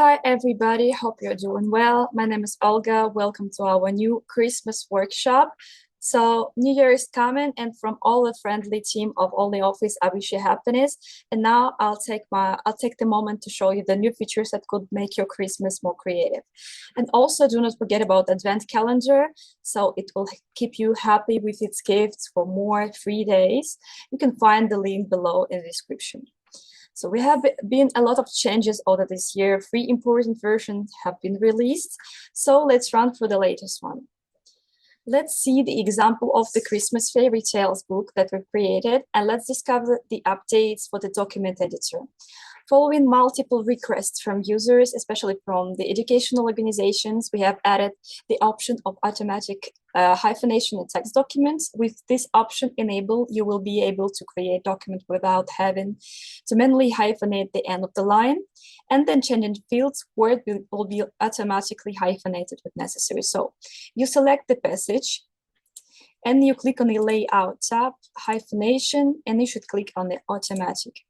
Hi, everybody. Hope you're doing well. My name is Olga. Welcome to our new Christmas workshop. So New Year is coming, and from all the friendly team of OnlyOffice, I wish you happiness. And now I'll take the moment to show you the new features that could make your Christmas more creative. And also do not forget about Advent calendar. So it will keep you happy with its gifts for more 3 days. You can find the link below in the description. So we have been a lot of changes over this year. 3 important versions have been released. So let's run through the latest one. Let's see the example of the Christmas fairy tales book that we created, and let's discover the updates for the document editor. Following multiple requests from users, especially from the educational organizations, we have added the option of automatic hyphenation in text documents. With this option enabled, you will be able to create document without having to manually hyphenate the end of the line, and then changing fields where it will be automatically hyphenated if necessary. So you select the passage, and you click on the Layout tab, Hyphenation, and you should click on the Automatic.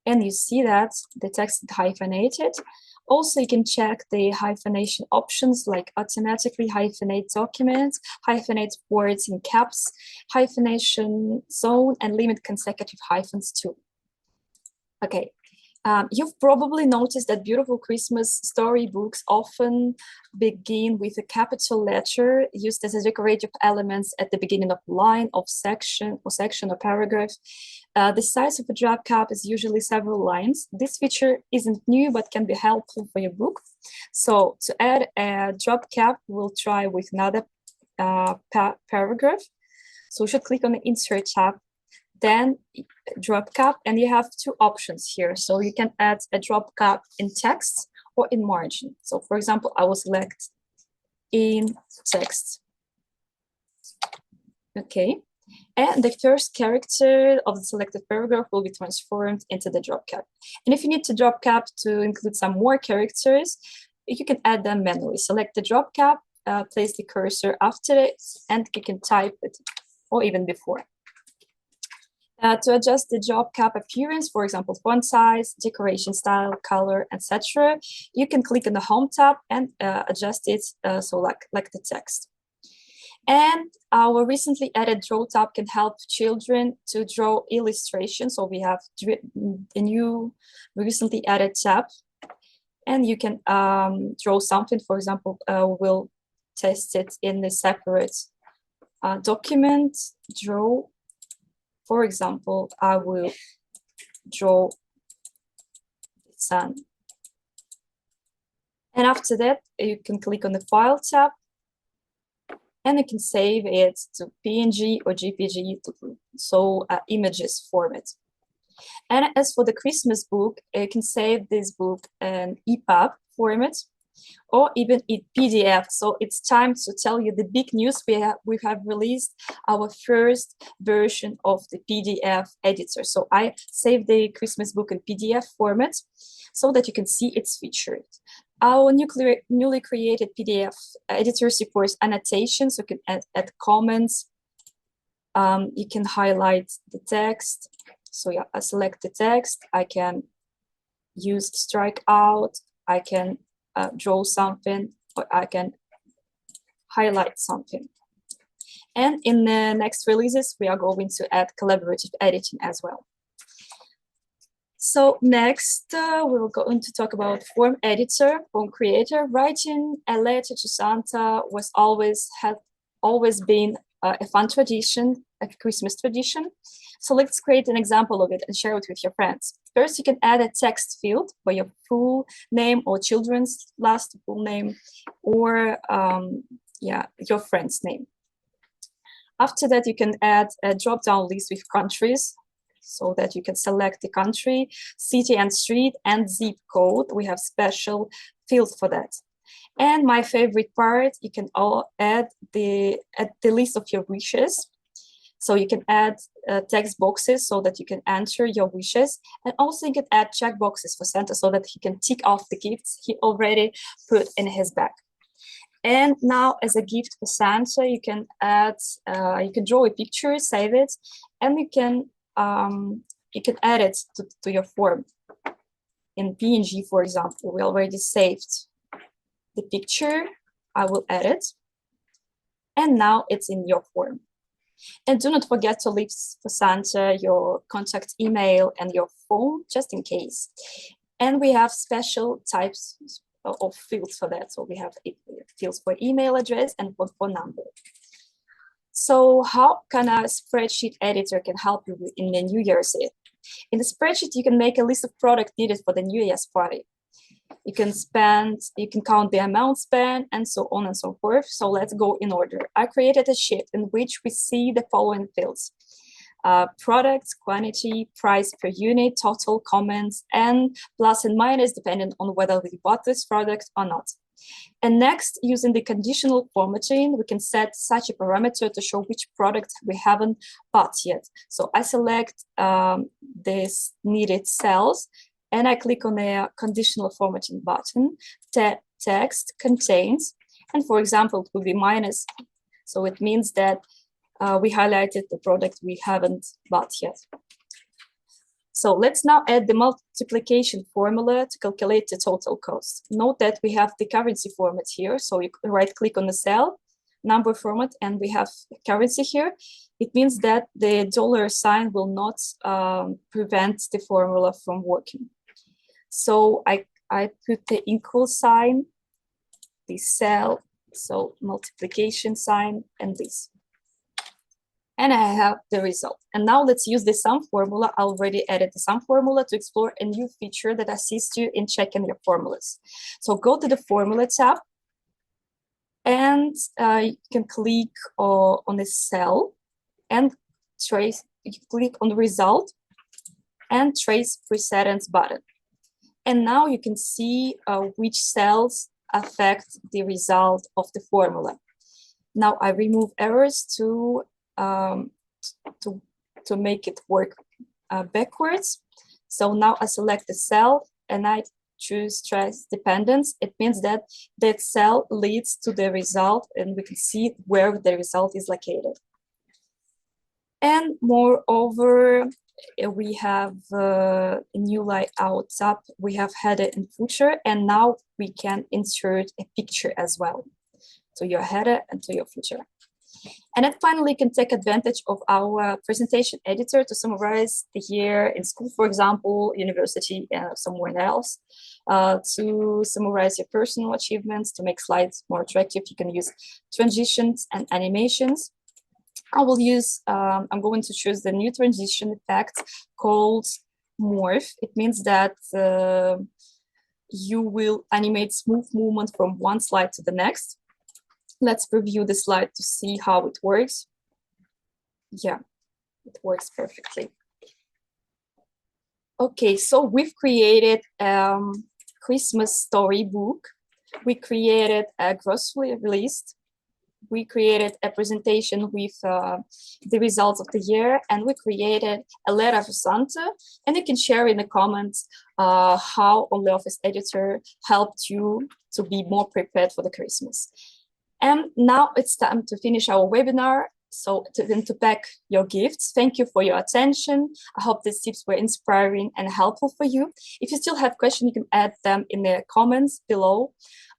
And you see that the text is hyphenated. Also, you can check the hyphenation options like automatically hyphenate documents, hyphenate words in caps, hyphenation zone, and limit consecutive hyphens too. Okay. You've probably noticed that beautiful Christmas storybooks often begin with a capital letter used as a decorative element at the beginning of a line, of section or paragraph. The size of a drop cap is usually several lines. This feature isn't new, but can be helpful for your book. So to add a drop cap, we'll try with another paragraph. So we should click on the Insert tab, then drop cap, and you have two options here. So you can add a drop cap in text or in margin. So for example, I will select in text. Okay. And the first character of the selected paragraph will be transformed into the drop cap. And if you need to drop cap to include some more characters, you can add them manually. Select the drop cap, place the cursor after it, and you can type it, or even before. To adjust the drop cap appearance, for example, font size, decoration style, color, etc., you can click on the Home tab and adjust it so like the text. And our recently added Draw tab can help children to draw illustrations. So we have a new recently added tab, and you can draw something. For example, we'll test it in the separate document, draw. For example, I will draw the sun. And after that, you can click on the File tab, and you can save it to PNG or JPG, so images format. And as for the Christmas book, you can save this book in EPUB format or even in PDF. So it's time to tell you the big news. We have released our first version of the PDF editor. So I saved the Christmas book in PDF format so that you can see its features. Our newly created PDF editor supports annotations, so you can add comments. You can highlight the text. So yeah, I select the text. I can use strike out. I can draw something, or I can highlight something. And in the next releases, we are going to add collaborative editing as well. So next, we're going to talk about form editor, form creator. Writing a letter to Santa had always been a fun tradition, a Christmas tradition. So let's create an example of it and share it with your friends. First, you can add a text field for your full name or children's last full name, or your friend's name. After that, you can add a drop-down list with countries, so that you can select the country, city and street, and zip code. We have special fields for that. And my favorite part, you can all add the list of your wishes. So you can add text boxes so that you can enter your wishes. And also you can add check boxes for Santa so that he can tick off the gifts he already put in his bag. And now as a gift for Santa, you can draw a picture, save it, and you can add it to your form in PNG, for example, we already saved the picture. I will edit. And now it's in your form. And do not forget to leave for Santa your contact email and your phone, just in case. And we have special types of fields for that. So we have fields for email address and for phone number. So how can a spreadsheet editor can help you in the New Year's Eve? In the spreadsheet, you can make a list of products needed for the New Year's party. You can count the amount spent, and so on and so forth. So let's go in order. I created a sheet in which we see the following fields: products, quantity, price per unit, total, comments, and plus and minus depending on whether we bought this product or not. And next, using the conditional formatting, we can set such a parameter to show which product we haven't bought yet. So I select this needed cells, and I click on the conditional formatting button. Text contains, and for example, it will be minus. So it means that we highlighted the product we haven't bought yet. So let's now add the multiplication formula to calculate the total cost. Note that we have the currency format here. So you can right-click on the cell, number format, and we have currency here. It means that the dollar sign will not prevent the formula from working. So I put the equal sign, the cell, so multiplication sign, and this. And I have the result. And now let's use the sum formula. I already added the sum formula to explore a new feature that assists you in checking your formulas. So go to the formula tab, and you can click on the cell and trace. You click on the result and trace precedence button. And now you can see which cells affect the result of the formula. Now I remove errors to make it work backwards. So now I select the cell and I choose trace dependence. It means that that cell leads to the result, and we can see where the result is located. And moreover, we have a new layout tab. We have header and footer, and now we can insert a picture as well to your header and to your footer. And then finally, you can take advantage of our presentation editor to summarize the year in school, for example, university, somewhere else, to summarize your personal achievements, to make slides more attractive. You can use transitions and animations. I will use, I'm going to choose the new transition effect called morph. It means that you will animate smooth movement from one slide to the next. Let's preview the slide to see how it works. Yeah, it works perfectly. Okay, so we've created Christmas storybook. We created a grocery list. We created a presentation with the results of the year, and we created a letter for Santa. And you can share in the comments how OnlyOffice Editor helped you to be more prepared for the Christmas. And now it's time to finish our webinar. So to pack your gifts. Thank you for your attention. I hope these tips were inspiring and helpful for you. If you still have questions, you can add them in the comments below,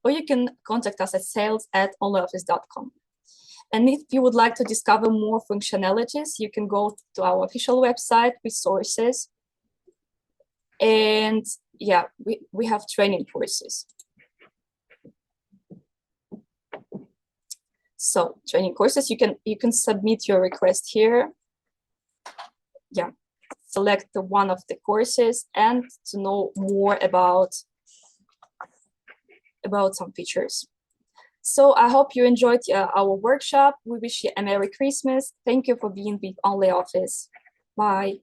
or you can contact us at sales@onlyoffice.com. And if you would like to discover more functionalities, you can go to our official website, resources. And yeah, we have training courses. So training courses, you can submit your request here. Yeah, select one of the courses and to know more about some features. So I hope you enjoyed our workshop. We wish you a Merry Christmas. Thank you for being with OnlyOffice. Bye.